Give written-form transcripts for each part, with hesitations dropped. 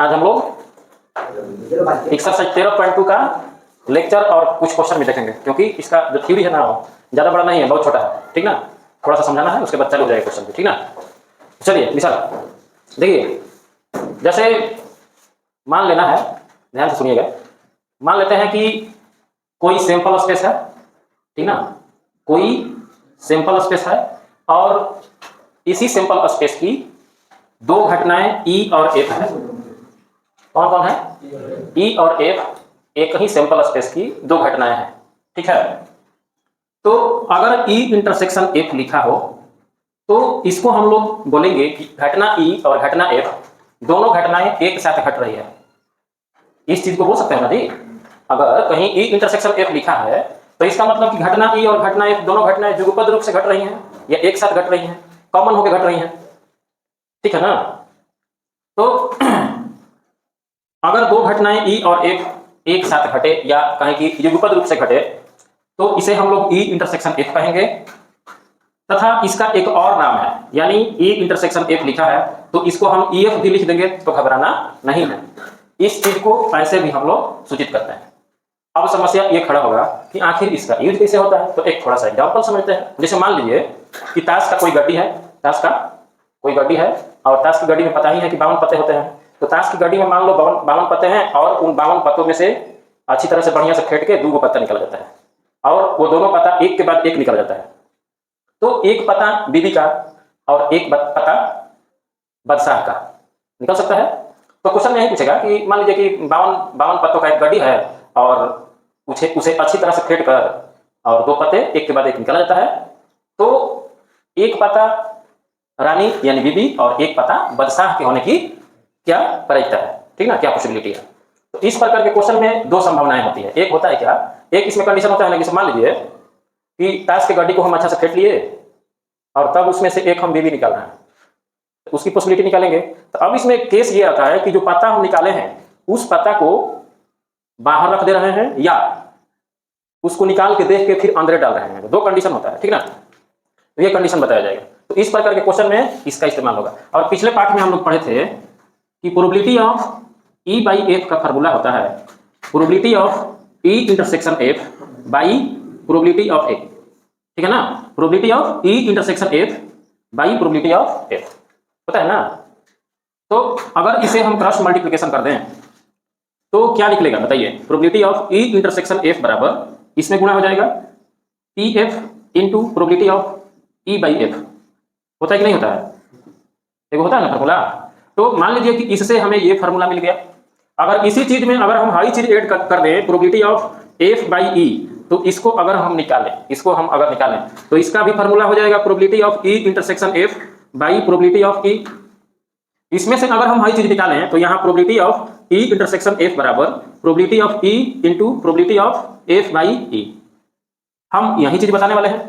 आज हम लोग एक्सरसाइज 13.2 का लेक्चर और कुछ क्वेश्चन भी देखेंगे, क्योंकि इसका जो थ्योरी है ना ज़्यादा बड़ा नहीं है, बहुत छोटा है, ठीक ना। थोड़ा सा समझाना है, उसके बाद चालू हो जाएगा क्वेश्चन भी, ठीक ना। चलिए मिसाल देखिए, जैसे मान लेना है, ध्यान से सुनिएगा। मान लेते हैं कि कोई सैंपल स्पेस है, ठीक ना, कोई सैंपल स्पेस है और इसी सैंपल स्पेस की दो घटनाएं ई और एफ है। कौन कौन है? ई और एफ, एक ही सैंपल स्पेस की दो घटनाएं हैं, ठीक है। तो अगर ई इंटरसेक्शन एफ लिखा हो तो इसको हम लोग बोलेंगे कि घटना ई और घटना एफ दोनों घटनाएं एक साथ घट रही है। इस चीज को बोल सकते हैं ना जी। अगर कहीं ई इंटरसेक्शन एफ लिखा है तो इसका मतलब कि घटना ई और घटना एफ दोनों घटनाएं जुगपद रूप से घट रही हैं या एक साथ घट रही हैं, कॉमन होकर घट रही हैं, ठीक है ना। तो अगर दो घटनाएं ई और एफ एक साथ घटे या कहें कि युगपद रूप से घटे तो इसे हम लोग ई इंटरसेक्शन एफ कहेंगे। तथा इसका एक और नाम है, यानी ई इंटरसेक्शन एफ लिखा है तो इसको हम ई एफ भी लिख देंगे, तो घबराना नहीं है। इस चीज को ऐसे भी हम लोग सूचित करते हैं। अब समस्या ये खड़ा होगा कि आखिर इसका यूज कैसे होता है, तो एक थोड़ा सा एग्जाम्पल समझते हैं। जैसे मान लीजिए कि ताश का कोई गड्डी है, ताश का कोई गड्डी है और ताश की गड्डी में पता ही है कि 52 पत्ते होते हैं। तो ताश की गड्डी में मान लो 52 पत्ते हैं और उन 52 पत्तों में से अच्छी तरह से बढ़िया से फेंट के 2 पत्ता निकल जाता है और वो दोनों पत्ता एक के बाद एक निकल जाता है। तो एक पत्ता बीबी का और एक पत्ता बादशाह का निकल सकता है। तो क्वेश्चन में यही पूछेगा कि मान लीजिए कि 52 पत्तों का एक गड्डी है और उसे अच्छी तरह से फेंट कर और 2 पत्ते एक के बाद एक निकल जाता है। तो एक पत्ता रानी यानी बीबी और एक पत्ता बादशाह के होने की क्या प्रायिकता है, ठीक ना, क्या पॉसिबिलिटी है। तो इस प्रकार के क्वेश्चन में 2 संभावनाएं होती है। एक होता है क्या, एक इसमें कंडीशन होता है ना कि मान लीजिए कि ताश के गड्डी को हम अच्छा से फेंट लिए और तब उसमें से एक हम बीबी निकाल रहे हैं, तो उसकी पॉसिबिलिटी निकालेंगे। तो अब इसमें केस ये आता है कि जो पत्ता हम निकाले हैं उस पत्ता को बाहर रख दे रहे हैं या उसको निकाल के देख के फिर अंदर डाल रहे हैं। 2 कंडीशन होता है, ठीक ना। तो ये कंडीशन बताया जाएगा। तो इस प्रकार के क्वेश्चन में इसका इस्तेमाल होगा। और पिछले पाठ में हम लोग पढ़े थे कि probability of E by F का फार्मूला होता है probability of E intersection F by probability of A, ठीक है ना। Probability of E intersection F by probability of F होता है ना। तो अगर इसे हम क्रॉस मल्टीप्लिकेशन कर दें तो क्या निकलेगा बताइए। Probability of E intersection F बराबर इसमें गुणा हो जाएगा P F into probability of E by F. होता है कि नहीं होता है? देखो होता है ना फार्मूला। तो मान लीजिए कि इससे हमें ये फार्मूला मिल गया। अगर इसी चीज में अगर हम हाई चीज ऐड कर दें प्रोबेबिलिटी ऑफ एफ बाई ई, तो इसको अगर हम निकालें, इसको हम अगर निकालें तो इसका भी फार्मूला हो जाएगा probability of E intersection F by probability of E. इसमें से अगर हम हाई चीज निकालें तो यहाँ probability of E intersection F बराबर probability of E into probability of F by E. हम यही चीज बताने वाले हैं।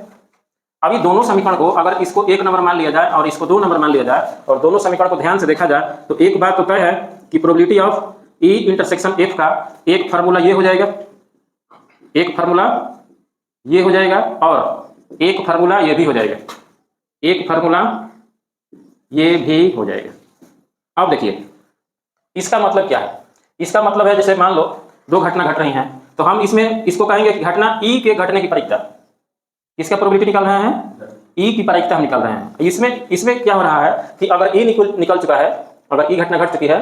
अभी दोनों समीकरण को अगर इसको 1 नंबर मान लिया जाए और इसको 2 नंबर मान लिया जाए और दोनों समीकरण को ध्यान से देखा जाए तो एक बात तो तय है कि probability of E intersection F का एक फार्मूला ये हो जाएगा, एक फार्मूला ये हो जाएगा और एक फार्मूला ये भी हो जाएगा, एक फार्मूला ये भी हो जाएगा। अब देखिए इसका मतलब क्या है। इसका मतलब है जैसे मान लो 2 घटना घट रही हैं तो हम इसमें इसको कहेंगे कि घटना ई के घटने की प्रायिकता, इसका प्रोबेबिलिटी निकाल रहे हैं, ई की प्रायिकता हम निकाल रहे हैं। इसमें क्या हो रहा है कि अगर ई निकल चुका है, अगर ई घटना घट चुकी है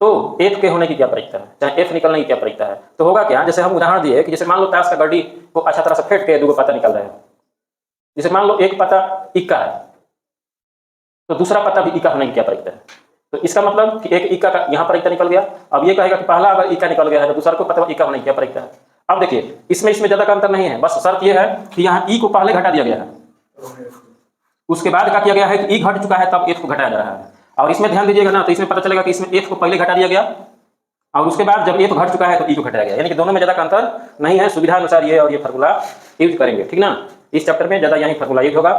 तो एफ के होने की क्या प्रायिकता है, चाहे एफ निकलने की क्या प्रायिकता है। तो होगा क्या, जैसे हम उदाहरण दिए कि जैसे मान लो ताश का गड्डी को अच्छा तरह से फेंट के 2 पत्ता निकल रहे हैं। जैसे मान लो एक पत्ता इक्का है तो दूसरा पत्ता भी इक्का होने की क्या प्रायिकता है। तो इसका मतलब कि एक इक्का का यहाँ प्रायिकता निकल गया। अब ये कहेगा कि पहला अगर इक्का निकल गया है तो दूसरा को पता इक्का होने की क्या प्रायिकता है। अब देखिए इसमें ज्यादा का अंतर नहीं है, बस शर्त यह है कि यहाँ ई को पहले घटा दिया गया है, उसके बाद क्या किया गया है कि ई घट चुका है तब एफ को घटाया जा रहा है। और इसमें ध्यान दीजिएगा ना तो इसमें पता चलेगा कि इसमें एफ को पहले घटा दिया गया और उसके बाद जब एफ घट चुका है तो ई को घटाया गया, यानी कि दोनों में ज्यादा का अंतर नहीं है। सुविधा अनुसार ये और ये फार्मूला यूज करेंगे, ठीक ना। इस चैप्टर में ज्यादा यही फार्मूला यूज होगा।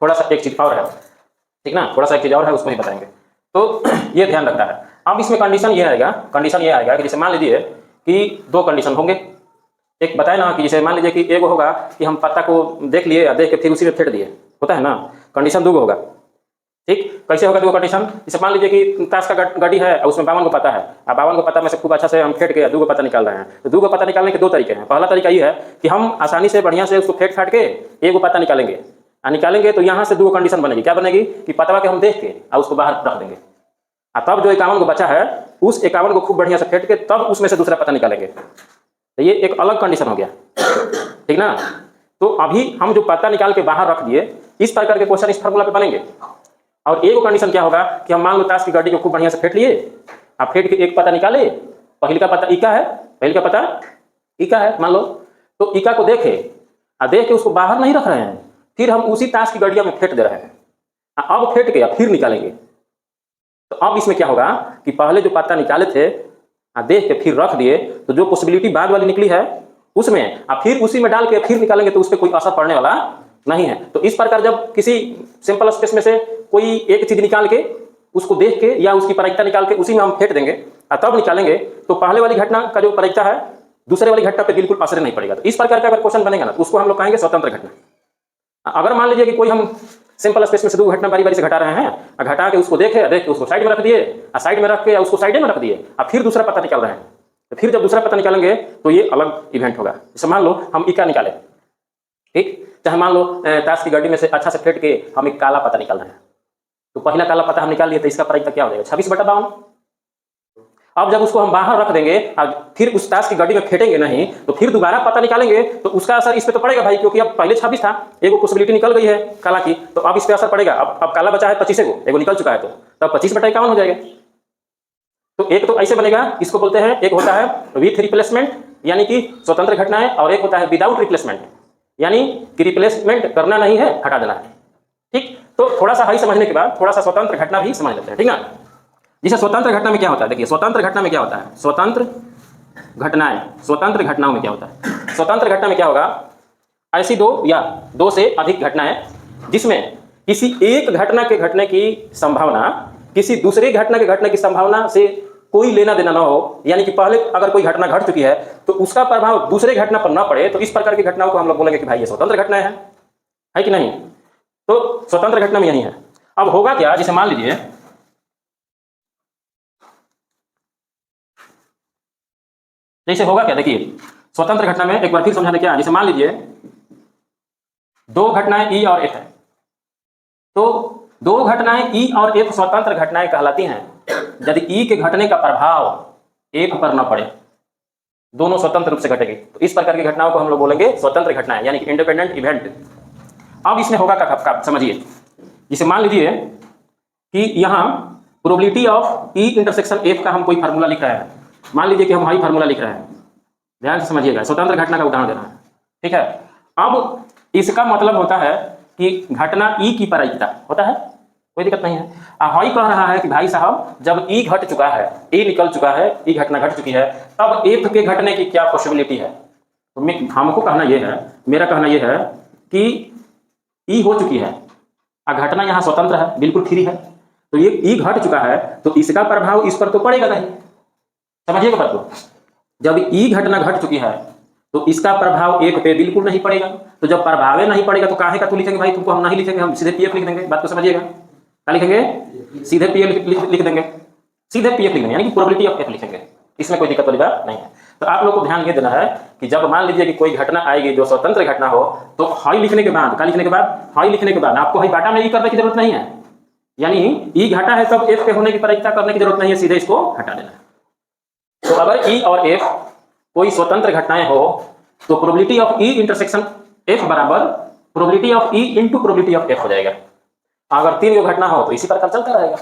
थोड़ा सा एक चीज और है, ठीक ना, थोड़ा सा एक चीज और है उसको ही बताएंगे। तो ये ध्यान रखता है। अब इसमें कंडीशन ये आएगा कि जैसे मान लीजिए कि 2 कंडीशन होंगे। एक बताए ना कि जैसे मान लीजिए कि एक होगा कि हम पत्ता को देख लिए या देख के फिर उसी में फेंट दिए, होता है ना। कंडीशन 2 होगा ठीक, कैसे होगा दो कंडीशन? जैसे मान लीजिए कि ताश का गड्डी है और उसमें 52 को पता है, अब 52 को पता में से खूब अच्छा से हम फेंट के 2 को पता निकाल रहे हैं। तो 2 को पता निकालने के 2 तरीके हैं। पहला तरीका ये है कि हम आसानी से बढ़िया से उसको फेंट फाट के 1 को पता निकालेंगे, और निकालेंगे तो यहाँ से 2 कंडीशन बनेगी। क्या बनेगी कि पतवा के हम देख के और उसको बाहर रख देंगे, और तब जो 51 को बचा है उस 51 को खूब बढ़िया से फेंट के तब उसमें से दूसरा पता निकालेंगे। तो ये एक अलग कंडीशन हो गया, ठीक ना। तो अभी हम जो पता निकाल के बाहर रख दिए, इस प्रकार के क्वेश्चन इस फार्मूला पे बनेंगे। और एक कंडीशन क्या होगा कि हम मान लो ताश की गड्डी को खूब बढ़िया से फेंट लिए, आप फेंट के एक पता निकाले, पहले का पता इका है, पहले का पता इका है मान लो, तो इका को देखे और देख के उसको बाहर नहीं रख रहे हैं, फिर हम उसी ताश की गड्डिया में फेंट दे रहे हैं, अब फेंट के फिर निकालेंगे। तो अब इसमें क्या होगा कि पहले जो पता निकाले थे देख के फिर रख दिए, तो जो पॉसिबिलिटी बाद वाली निकली है उसमें और फिर उसी में डाल के फिर निकालेंगे तो उस पर कोई असर पड़ने वाला नहीं है। तो इस प्रकार जब किसी सिंपल स्पेस में से कोई एक चीज निकाल के उसको देख के या उसकी प्रायिकता निकाल के उसी में हम फेंट देंगे और तब निकालेंगे, तो पहले वाली घटना का जो प्रायिकता है दूसरे वाली घटना पे बिल्कुल असर नहीं पड़ेगा। तो इस प्रकार का अगर क्वेश्चन बनेगा ना तो उसको हम लोग कहेंगे स्वतंत्र घटना। अगर मान लीजिए कि कोई हम सिंपल स्पेस में से 2 घटना बारी बारी से घटा रहे हैं, घटा के उसको देख के उसको साइड में रख दिए, साइड में रख के उसको साइड में रख दिए और फिर दूसरा पता निकाल रहे हैं, तो फिर जब दूसरा पता निकालेंगे तो ये अलग इवेंट होगा। जैसे मान लो हम इका निकाले, ठीक, चाहे मान लो ताश की गड्डी में से अच्छा से फेंट के हम एक काला पता निकाल रहे हैं, तो पहला काला पता हम निकाल लिए तो इसका प्रायिकता क्या हो जाएगा 26/52। अब जब उसको हम बाहर रख देंगे और फिर उस ताश की गड्डी में फेंटेंगे नहीं, तो फिर दोबारा पता निकालेंगे तो उसका असर इस पे तो पड़ेगा भाई, क्योंकि अब पहले 26 था, एगो पॉसिबिलिटी निकल गई है काला की, तो अब इस पे असर पड़ेगा। अब काला बचा है 25 एगो निकल चुका है, तो तब 25/51 हो जाएगा। तो एक तो ऐसे बनेगा, इसको बोलते हैं, एक होता है विथ रिप्लेसमेंट यानी कि स्वतंत्र घटनाएं, और एक होता है विदाउट रिप्लेसमेंट यानी कि रिप्लेसमेंट करना नहीं है, हटा देना है। ठीक, तो थोड़ा सा हाई समझने के बाद थोड़ा सा स्वतंत्र घटना भी समझ लेते हैं, ठीक ना। जैसे स्वतंत्र घटना में क्या होता है, देखिए स्वतंत्र घटना में क्या होता है, स्वतंत्र घटनाओं में क्या होता है, स्वतंत्र घटना में क्या होगा, ऐसी 2 या 2 से अधिक घटनाएं जिसमें किसी एक घटना के घटने की संभावना किसी दूसरी घटना के घटने की संभावना से कोई लेना देना ना हो, यानी कि पहले अगर कोई घटना घट चुकी है तो उसका प्रभाव दूसरे घटना पर ना पड़े, तो इस प्रकार की घटनाओं को हम लोग बोलेंगे कि भाई ये स्वतंत्र घटना है कि नहीं। तो स्वतंत्र घटना में यही है। अब होगा क्या, जैसे मान लीजिए जैसे होगा क्या, देखिए स्वतंत्र घटना में एक बार फिर समझा दें क्या। जैसे मान लीजिए 2 घटनाएं ई और एफ है, तो 2 घटनाएं ई और एफ स्वतंत्र घटनाएं कहलाती हैं यदि ई के घटने का प्रभाव एफ पर न पड़े, दोनों स्वतंत्र रूप से घटेगी, तो इस प्रकार की घटनाओं को हम लोग बोलेंगे स्वतंत्र घटनाएं यानी कि इंडिपेंडेंट इवेंट। अब इसमें होगा क्या समझिए, जैसे मान लीजिए कि यहाँ probability of E intersection F का हम कोई फार्मूला लिख रहे हैं, मान लीजिए कि हम हाई फार्मूला लिख रहे हैं, ध्यान से समझिएगा, स्वतंत्र घटना का उदाहरण देना है, ठीक है। अब इसका मतलब होता है कि घटना ई की प्रायिकता होता है, कोई दिक्कत नहीं है। हाई कह रहा है कि भाई साहब जब ई घट चुका है, ई निकल चुका है, ई घटना घट चुकी है, तब एफ के घटने की क्या पॉसिबिलिटी है। तो हमको कहना यह है, मेरा कहना यह है कि ई हो चुकी है और घटना यहाँ स्वतंत्र है, बिल्कुल फ्री है, तो ये ई घट चुका है तो इसका प्रभाव इस पर तो पड़ेगा नहीं, समझिएगा बात को। जब ई घटना घट चुकी है तो इसका प्रभाव एक पे बिल्कुल नहीं पड़ेगा, तो जब प्रभाव नहीं पड़ेगा तो काहे का तू लिखेंगे भाई, तुमको हम नहीं लिखेंगे, हम सीधे पीएफ लिख देंगे, बात को समझिएगा। क्या लिखेंगे, सीधे पीएफ लिख देंगे, सीधे पीएफ लिख देंगे यानी कि प्रोबेबिलिटी ऑफ एफ लिखेंगे, इसमें कोई दिक्कत वाली बात नहीं है। तो आप लोग को ध्यान ये देना है कि जब मान लीजिए कि कोई घटना आएगी जो स्वतंत्र घटना हो, तो हाई लिखने के बाद, क्या लिखने के बाद, हाई लिखने के बाद आपको हाई बाटा में ई करने की जरूरत नहीं है, यानी ई घटा है तब एफ के होने की प्रायिकता करने की जरूरत नहीं है, सीधे इसको हटा देना है। तो अगर ई और एफ कोई स्वतंत्र घटनाएं हो तो probability of E intersection F बराबर probability of E into probability of F हो जाएगा। अगर 3 घटना हो तो इसी प्रकार चलता रहेगा,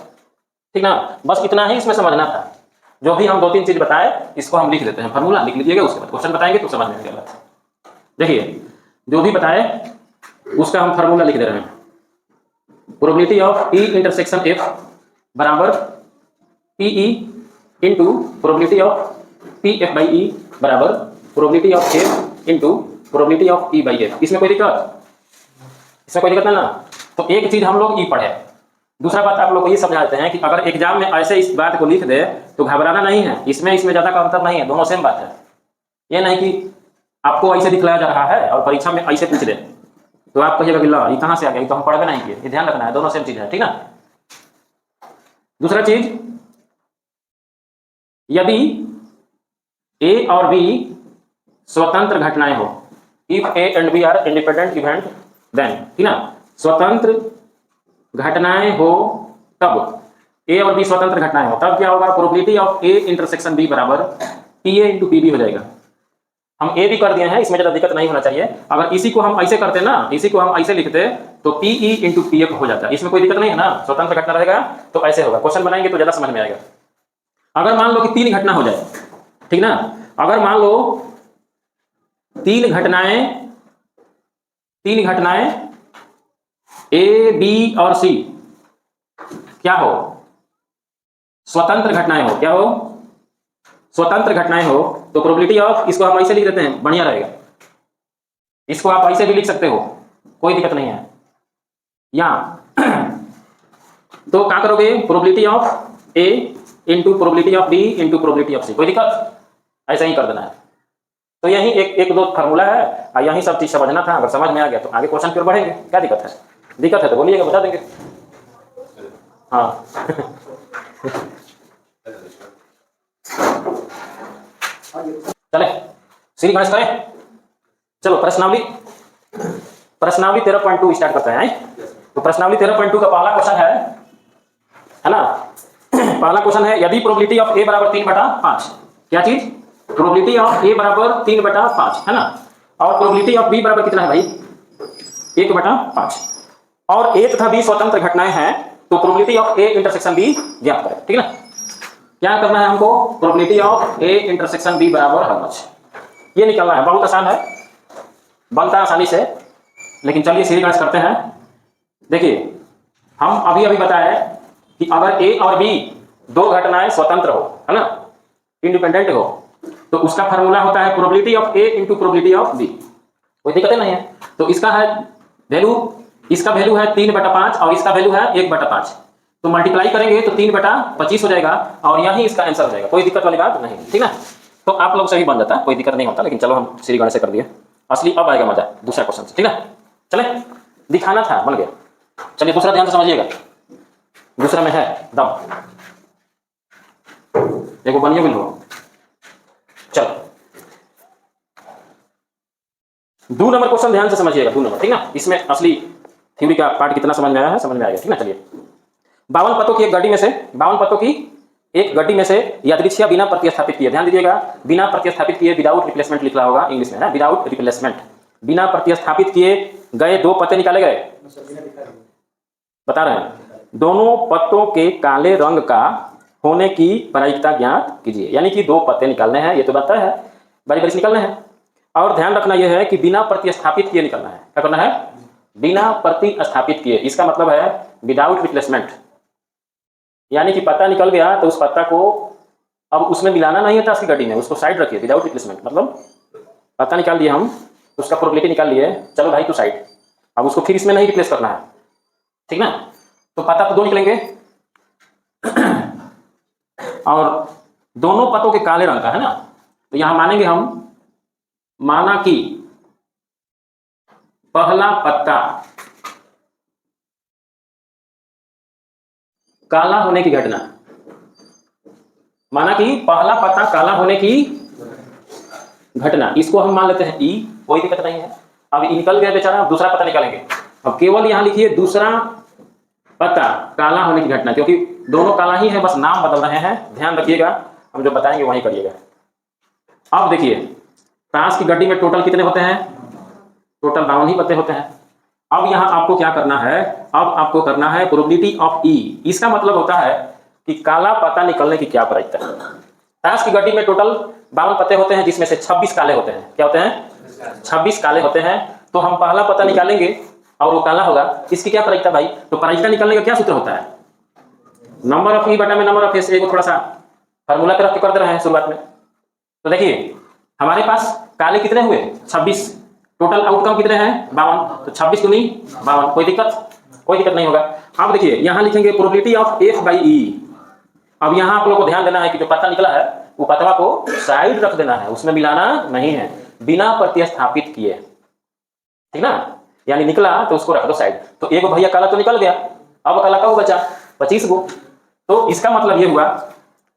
ठीक ना। बस इतना ही इसमें समझना था। जो भी हम 2-3 चीज बताए इसको हम लिख देते हैं, फार्मूला लिख लीजिएगा, उसके बाद क्वेश्चन बताएंगे तो समझ में आएगा। देखिए जो भी बताए उसका हम फार्मूला लिख दे रहे हैं, probability of E intersection F बराबर P E into probability of P F by E बराबर probability of F into probability of E by F. इसमें कोई दिक्कत, इसमें कोई दिक्कत ना। तो एक चीज हम लोग ई पढ़े, दूसरा बात आप लोग को ये समझाते हैं कि अगर एग्जाम में ऐसे इस बात को लिख दे तो घबराना नहीं है, इसमें ज्यादा का अंतर नहीं है, दोनों सेम बात है। ये नहीं कि आपको ऐसे दिखलाया जा रहा है और परीक्षा में ऐसे पूछ दे तो आप कहिएगा कि ला ये कहाँ से आ गया, तो हम पढ़ भी नहीं किए, ये ध्यान रखना है, दोनों सेम चीज है, ठीक ना। दूसरा चीज, यदि ए और बी स्वतंत्र घटनाएं हो, if A and B are independent event then, ठीक ना, स्वतंत्र घटनाएं हो तब, ए और बी स्वतंत्र घटनाएं हो तब क्या होगा, probability of A intersection B बराबर P A into P B हो जाएगा। हम ए भी कर दिए हैं, इसमें ज़्यादा दिक्कत नहीं होना चाहिए। अगर इसी को हम ऐसे करते ना, इसी को हम ऐसे लिखते तो P E into P A हो जाता, इसमें कोई दिक्कत नहीं है ना, स्वतंत्र घटना रहेगा तो ऐसे होगा। क्वेश्चन बनाएंगे तो ज़्यादा समझ में आएगा। अगर मान लो कि 3 घटना हो जाए, ठीक ना, अगर मान लो 3 घटनाएं ए बी और सी क्या हो, स्वतंत्र घटनाएं हो, क्या हो, स्वतंत्र घटनाएं हो, तो प्रोबेबिलिटी ऑफ, इसको हम ऐसे लिख देते हैं, बढ़िया रहेगा, इसको आप ऐसे भी लिख सकते हो, कोई दिक्कत नहीं है यहां। तो क्या करोगे, probability of A into probability of B into probability of C, कोई दिक्कत, ऐसा ही कर देना है। तो यही एक दो फार्मूला है और यही सब चीज समझना था। अगर समझ में आ गया तो आगे क्वेश्चन की ओर बढ़ेंगे। क्या दिक्कत है, दिक्कत है तो बोलिएगा, बता देंगे। हाँ चले श्री गणेश करें, चलो प्रश्नावली 13.2 स्टार्ट करते हैं। तो प्रश्नावली 13.2 का पहला क्वेश्चन है ना, पहला क्वेश्चन है, यदि प्रोबेबिलिटी ऑफ ए बराबर 3/5, क्या चीज, प्रोबेबिलिटी ऑफ ए बराबर 3/5 है ना, और प्रोबेबिलिटी ऑफ बी बराबर कितना है भाई, 1/5, और ए तथा बी स्वतंत्र घटनाएं हैं, तो probability of A intersection B ज्ञात करें, ठीक ना। क्या करना है हमको, probability of A intersection B बराबर हाउ मच, ये निकालना है। बहुत आसान है, बनता है आसानी से, लेकिन चलिए सीधी गणित करते हैं। देखिए हम अभी बताए कि अगर ए और बी 2 घटनाएं स्वतंत्र हो, है ना, इंडिपेंडेंट हो, तो उसका फार्मूला होता है probability of A into probability of B, कोई दिक्कत नहीं है। तो इसका है वैल्यू, इसका वैल्यू है 3/5 और इसका वैल्यू है 1/5, तो मल्टीप्लाई करेंगे तो 3/25 हो जाएगा और यही इसका आंसर हो जाएगा, कोई दिक्कत वाली बात नहीं, ठीक ना। तो आप लोग से भी बन जाता, कोई दिक्कत नहीं होता, लेकिन चलो हम श्री गणेश से कर दिए, असली अब आएगा मजा दूसरा क्वेश्चन से, ठीक ना। चले, दिखाना था, बन गया। चलिए दूसरा ध्यान से समझिएगा, दूसरा में है दम, देखो बनिए बिल्कुल। चलो 2 नंबर क्वेश्चन ध्यान से समझिएगा, 2 नंबर, ठीक ना। इसमें असली थ्योरी का पार्ट कितना समझ में आया है, समझ में आएगा, ठीक ना। चलिए 52 पत्तों की एक गड्डी में से, 52 पत्तों की एक गड्डी में से यादृच्छिक बिना प्रतिस्थापित किए, ध्यान दीजिएगा, बिना प्रतिस्थापित किए, विदाउट रिप्लेसमेंट लिखा होगा इंग्लिश में, है विदाउट रिप्लेसमेंट, बिना प्रतिस्थापित किए गए 2 पत्ते निकाले गए, बता रहे हैं, दोनों पत्तों के काले रंग का होने की प्रायिकता ज्ञात कीजिए। यानी कि 2 पत्ते निकालने हैं, ये तो बताया है, बारी बारी निकालने हैं, और ध्यान रखना यह है कि बिना प्रतिस्थापित किए निकालना है। क्या करना है, बिना प्रतिस्थापित किए, इसका मतलब है विदाउट रिप्लेसमेंट, यानी कि पत्ता निकल गया तो उस पत्ता को अब उसमें मिलाना नहीं था उसकी गड्डी में, उसको साइड रखिए, विदाउट रिप्लेसमेंट, मतलब पत्ता निकाल दिए हम, उसका प्रोबेबिलिटी निकाल लिए, चलो भाई तू साइड, अब उसको फिर इसमें नहीं रिप्लेस करना है, ठीक ना। तो पत्ता तो 2 निकलेंगे और दोनों पत्तों के काले रंग का, है ना। तो यहां मानेंगे हम, माना कि पहला पत्ता काला होने की घटना, माना कि पहला पत्ता काला होने की घटना, इसको हम मान लेते हैं ई, कोई दिक्कत नहीं है। अब निकल गया बेचारा, दूसरा पत्ता निकालेंगे, अब केवल यहां लिखिए दूसरा पत्ता काला होने की घटना, क्योंकि दोनों काला ही है, बस नाम बदल रहे हैं, ध्यान रखिएगा, हम जो बताएंगे वही करिएगा। अब देखिए ताश की गड्डी में टोटल कितने होते हैं, टोटल 52 ही पत्ते होते हैं। अब यहां आपको क्या करना है, अब आपको करना है प्रोबेबिलिटी ऑफ ई, इसका मतलब होता है कि काला पत्ता निकलने की क्या प्रायिकता है। ताश की गड्डी में टोटल 52 पत्ते होते हैं, जिसमें से 26 काले होते हैं, क्या होते हैं, 26 काले होते हैं। तो हम पहला पत्ता निकालेंगे और वो काला होगा, इसकी क्या प्रायिकता भाई, तो प्रायिकता निकालने का क्या सूत्र होता है, नंबर ऑफ ई बटा में नंबर ऑफ एस, को थोड़ा सा फार्मूला पे रख के कर दे रहे हैं शुरुआत में। तो देखिए हमारे पास काले कितने हुए, 26, टोटल आउटकम कितने हैं, 52, तो 26 दूनी 52, कोई दिक्कत नहीं होगा। अब देखिए यहां लिखेंगे प्रोबेबिलिटी ऑफ एफ बाई ई। अब यहां आप लोग को ध्यान देना है कि जो पत्ता निकला है वो पत्ता को साइड रख देना है, उसमें मिलाना नहीं है, बिना प्रतिस्थापित किए, ठीक ना। यानी निकला तो उसको रख दो साइड। तो एक भैया काला तो निकल गया, अब काला का बचा 25 गो, तो इसका मतलब ये हुआ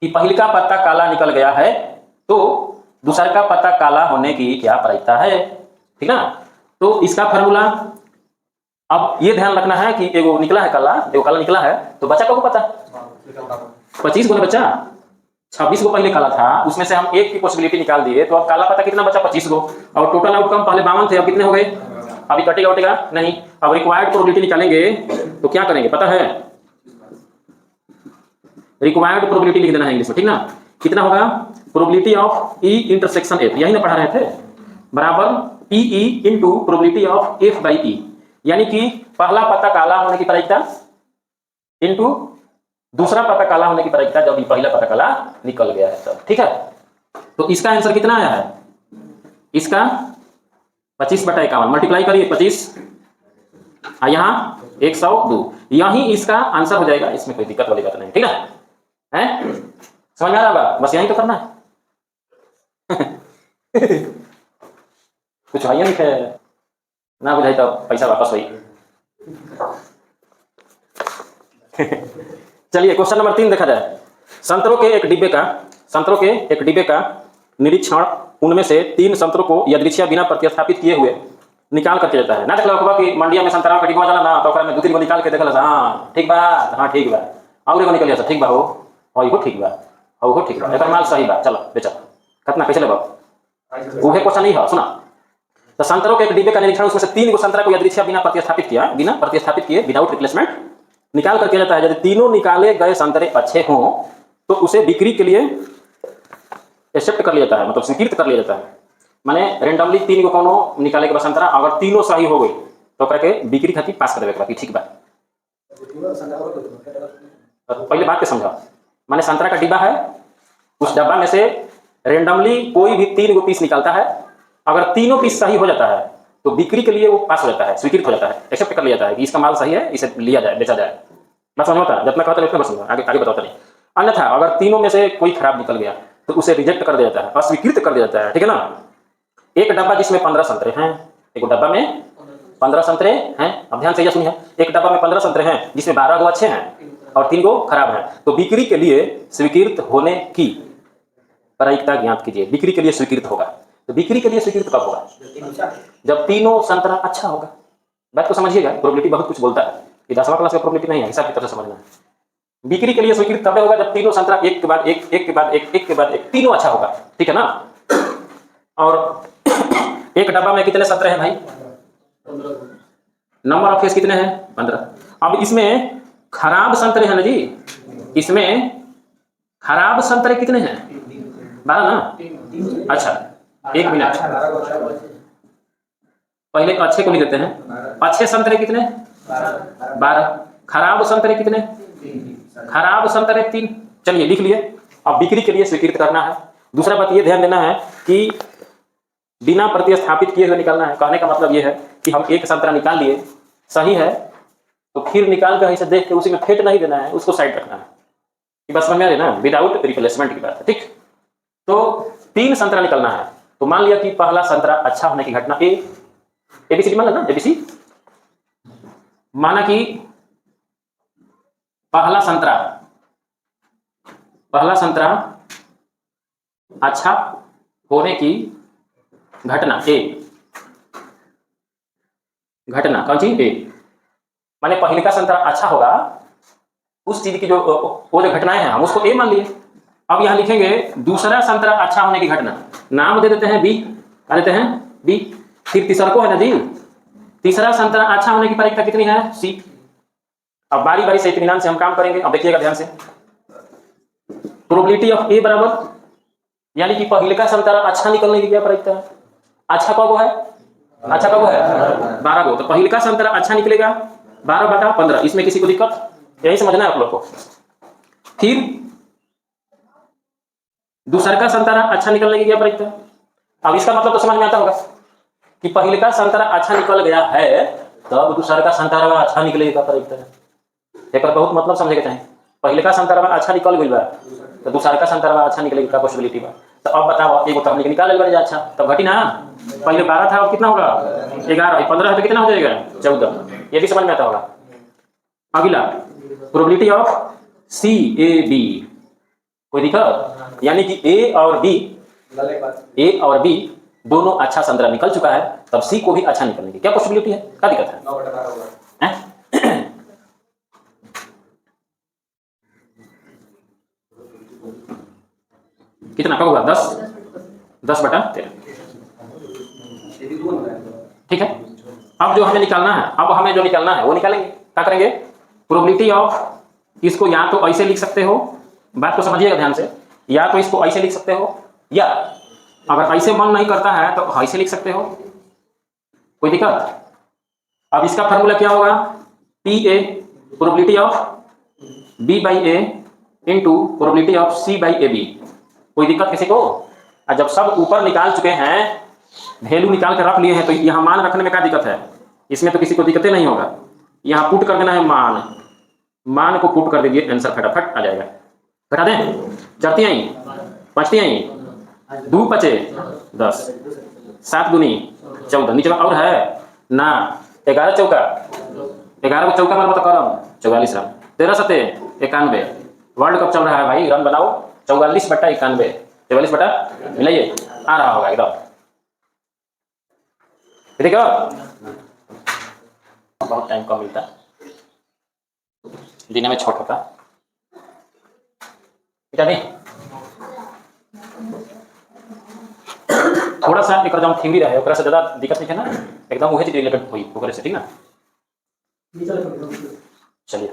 कि पहले का पत्ता काला निकल गया है तो दूसरा का पत्ता काला होने की क्या प्रायिकता है, ठीक ना। तो इसका फॉर्मूला अब ये ध्यान रखना है कि एगो निकला है काला, एगो काला निकला है तो बचा को पता 25 गो बचा, 26 गो पहले काला था, उसमें से हम एक की पॉसिबिलिटी निकाल दिए तो अब काला पता कितना बचा 25 गो, और टोटल आउटकम पहले 52 थे, अब कितने हो गए, अभी कटेगा उटेगा नहीं। अब रिक्वायर्ड प्रोबेबिलिटी निकालेंगे तो क्या करेंगे पता है, रिक्वायर्ड प्रोबेबिलिटी लिख देना है इंग्लिश में, ठीक ना। कितना होगा, probability of E intersection F, यही ना पढ़ा रहे थे, बराबर P E into probability of F by E, यानी कि पहला पत्ता काला होने की प्रायिकता इंटू दूसरा पत्ता काला होने की प्रायिकता जब पहला पत्ता काला निकल गया है तब, ठीक है। तो इसका आंसर कितना आया है, इसका 25/51 मल्टीप्लाई करिए 25 यहाँ 102, यही इसका आंसर हो जाएगा, इसमें कोई दिक्कत वाली बात नहीं, ठीक है। हैं समझ में आ रहा, बस यही तो करना है कुछ भाइयों लिखे ना बुझाई तो पैसा वापस हुई चलिए क्वेश्चन नंबर 3 देखा जाए। संतरों के एक डिब्बे का निरीक्षण, उनमें से 3 संतरों को यादृच्छिक बिना प्रतिस्थापित किए हुए निकाल करके देता है। ना देख लो कि मंडिया में संतरा का डिब्बा जाला ना तो में 2-3 गो निकाल के देखल, हाँ ठीक बा, हाँ ठीक बा, और एगो निकल ठीक बा हो, और इहो ठीक बा, और इहो ठीक बा, एकर माल सही बा, चलो बेचा, कितना पैसे लेबा, उहे क्वेश्चन नहीं है, सुना। तो संतरों के एक डिब्बे का निरीक्षण, उसमें से 3 गो संतरा को यादृच्छिक बिना प्रतिस्थापित किए विदाउट रिप्लेसमेंट निकाल करके जाता है। यदि तीनों निकाले गए संतरे अच्छे हों तो उसे बिक्री के लिए एक्सेप्ट कर लिया जाता है, मतलब स्वीकृत कर लिया जाता है। माने रेंडमली 3 गो कोनो निकाले के बाद संतरा अगर तीनों सही हो गई तो करके बिक्री खातिर पास कर देवे के बाकी, ठीक बा। पहले बात के समझा, माने संतरा का डिब्बा है, उस डब्बा में से रेंडमली कोई भी 3 गो पीस निकालता है, अगर तीनों पीस सही हो जाता है तो बिक्री के लिए वो पास हो जाता है, स्वीकृत हो जाता है, एक्सेप्ट कर लिया जाता है कि इसका माल सही है, इसे लिया जाए, बेचा जाए। बस समझ होता है, जितना कहता है उतना बस आगे आगे बताता नहीं। अन्यथा अगर तीनों में से कोई खराब निकल गया तो उसे रिजेक्ट कर दिया जाता है, अस्वीकृत कर दिया जाता है, ठीक है ना। एक डब्बा जिसमें 15 संतरे हैं, एक डब्बा में 15 संतरे हैं, अब ध्यान से यह सुनिए, एक डब्बा में 15 संतरे हैं जिसमें 12 गो अच्छे हैं और 3 गो खराब हैं, तो बिक्री के लिए स्वीकृत होने की प्रायिकता ज्ञात कीजिए। बिक्री के लिए स्वीकृत होगा, तो बिक्री के लिए स्वीकृत कब होगा, जब तीनों संतरा अच्छा होगा। बात को समझिएगा, प्रोबेबिलिटी बहुत कुछ बोलता है, ये 10वां क्लास का प्रोबेबिलिटी नहीं है, हिसाब की तरह समझना है। बिक्री के लिए स्वीकृत तब होगा जब तीनों संतरा एक के बाद एक, एक के बाद एक, एक के बाद एक, तीनों अच्छा होगा, ठीक है ना। और एक डब्बा में कितने संतरे हैं भाई, नंबर ऑफ फेस कितने हैं, 15। अब इसमें खराब संतरे हैं ना जी, इसमें खराब संतरे कितने हैं, 12 ना। अच्छा एक मिनट, पहले अच्छे को लिख देते हैं। अच्छे संतरे कितने, 12। खराब संतरे कितने, खराब संतरे 3। चलिए लिख लिए। अब बिक्री के लिए स्वीकृत करना है। दूसरा बात ये ध्यान देना है कि बिना प्रतिस्थापित किए हुए निकालना है। कहने का मतलब ये है कि हम एक संतरा निकाल लिए, सही है, तो फिर निकाल कर इसे देख के उसी में फेंट नहीं देना है, उसको साइड रखना है। ये बस समझ में आ रही ना, विदाउट रिप्लेसमेंट की बात है, ठीक। तो 3 संतरा निकलना है, तो मान लिया कि पहला संतरा अच्छा होने की घटना एबीसी मान लेना, एबीसी माना कि पहला संतरा अच्छा होने की घटना घटना कौन सी ए, माने पहले का संतरा अच्छा होगा, उस चीज की जो वो जो घटनाएं हैं हम उसको ए मान लिए। अब यहां लिखेंगे दूसरा संतरा अच्छा होने की घटना, नाम दे देते हैं बी, क्या देते हैं बी। फिर तीसरा को है ना जी, तीसरा संतरा अच्छा होने की प्रायिकता कितनी है, सी। अब बारी बारी से इत्मीनान से हम काम करेंगे। अब देखिएगा ध्यान से, प्रोबेबिलिटी ऑफ ए बराबर, यानी कि पहले का संतरा अच्छा निकलने की क्या प्रायिकता है, अच्छा कब है, अच्छा कब है 12 गो, तो पहले का संतरा अच्छा निकलेगा 12/15। इसमें किसी को दिक्कत, यही समझना है आप लोग को। फिर दूसरा का संतरा अच्छा निकलने की क्या प्रायिकता है। अब इसका मतलब तो समझ में आता होगा कि पहले का संतरा अच्छा निकल गया है तब दूसरा का संतरा अच्छा निकलेगा प्रायिकता है। एक बहुत मतलब समझेगा चाहिए, पहले का संतरा अच्छा निकल गई बा तो दूसरा का संतरा अच्छा निकलेगा का पॉसिबिलिटी बा। तो अब बताओ, एक तो हमने निकाल लेगा अच्छा, तब घटी ना, पहले 12 था, अब कितना होगा 11, 15 है तो कितना हो जाएगा 14। ये भी समझ में आता होगा। अगला प्रोबेबिलिटी ऑफ CAB, कोई दिक्कत? यानी कि ए और बी दोनों अच्छा संतरा निकल चुका है, तब सी को भी अच्छा निकलने की क्या पॉसिबिलिटी है? क्या दिक्कत है? कितना कब होगा? 10/13। ठीक है। अब जो हमें निकालना है वो निकालेंगे। क्या करेंगे? प्रोबेबिलिटी ऑफ, इसको या तो ऐसे लिख सकते हो, बात को समझिएगा ध्यान से, या तो इसको ऐसे लिख सकते हो, या अगर ऐसे मन नहीं करता है तो ऐसे लिख सकते हो, कोई दिक्कत? अब इसका फॉर्मूला क्या होगा? PA probability of B/A into probability of C/AB। कोई दिक्कत किसी को? और जब सब ऊपर निकाल चुके हैं, वैल्यू निकाल कर रख लिए हैं, तो यहाँ मान रखने में क्या दिक्कत है? इसमें तो किसी को दिक्कत नहीं होगा। यहाँ पुट कर देना है मान को पुट कर दीजिए, आंसर फटाफट आ जाएगा। घटा दें, चढ़ती आई, पचती आई, 2 पचे 10, 7 दूनी 14, नीचे और है ना, 11 चौका 11 चौका मतलब तो करम 44 रन, 13 सते 91। वर्ल्ड कप चल रहा है भाई, रन बनाओ 44/91, 44 मिलाइए, आ रहा होगा एकदम। ठीक है, बहुत टाइम कम मिलता, दिन में छोट होता। थोड़ा सा एक जब थ्योरी रहे, ओकरा से ज्यादा दिक्कत नहीं है ना, एकदम वही चीज रिलेटेड हुई ओकरे से, ठीक ना। चलिए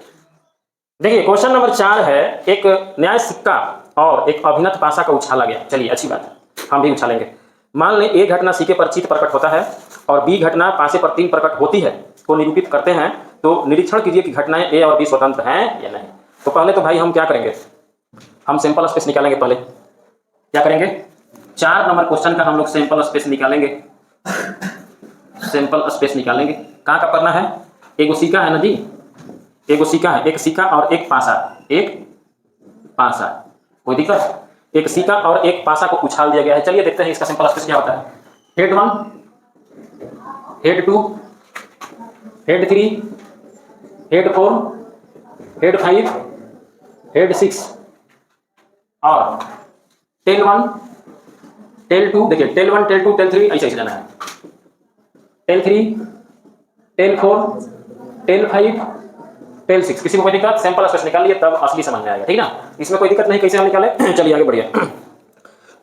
देखिए, क्वेश्चन नंबर 4 है, एक न्याय सिक्का और एक अभिनत पासा का उछाला गया। चलिए अच्छी बात है, हम भी उछालेंगे। मान लें ए घटना सिक्के पर चित्त प्रकट होता है और बी घटना पासे पर 3 प्रकट होती है, को निरूपित करते हैं, तो निरीक्षण कीजिए कि घटनाएं ए और बी स्वतंत्र हैं या नहीं। तो पहले तो भाई हम क्या करेंगे? हम सैंपल स्पेस निकालेंगे। पहले क्या करेंगे? 4 नंबर क्वेश्चन का हम लोग सैंपल स्पेस निकालेंगे। सैंपल स्पेस निकालेंगे, कहाँ का करना है? एक सिक्का है ना जी, एक सिक्का है, एक सिक्का और एक पासा, कोई दिक्कत? एक सिक्का और एक पासा को उछाल दिया गया है। चलिए देखते हैं इसका सैंपल स्पेस क्या होता है। Head 1, head 2, head 3, head 4, head 5, head 6 और टेल 1, टेल 2। देखिए टेल 1, टेल 2, टेल 3 ऐसे जाना है। Tail 3, tail 4, tail 5, tail 6। किसी को कोई दिक्कत? सैंपल स्पेस निकाल लिए तब असली समझ में आएगा, ठीक ना। इसमें कोई दिक्कत नहीं, कैसे हम निकाले। चलिए आगे बढ़िए।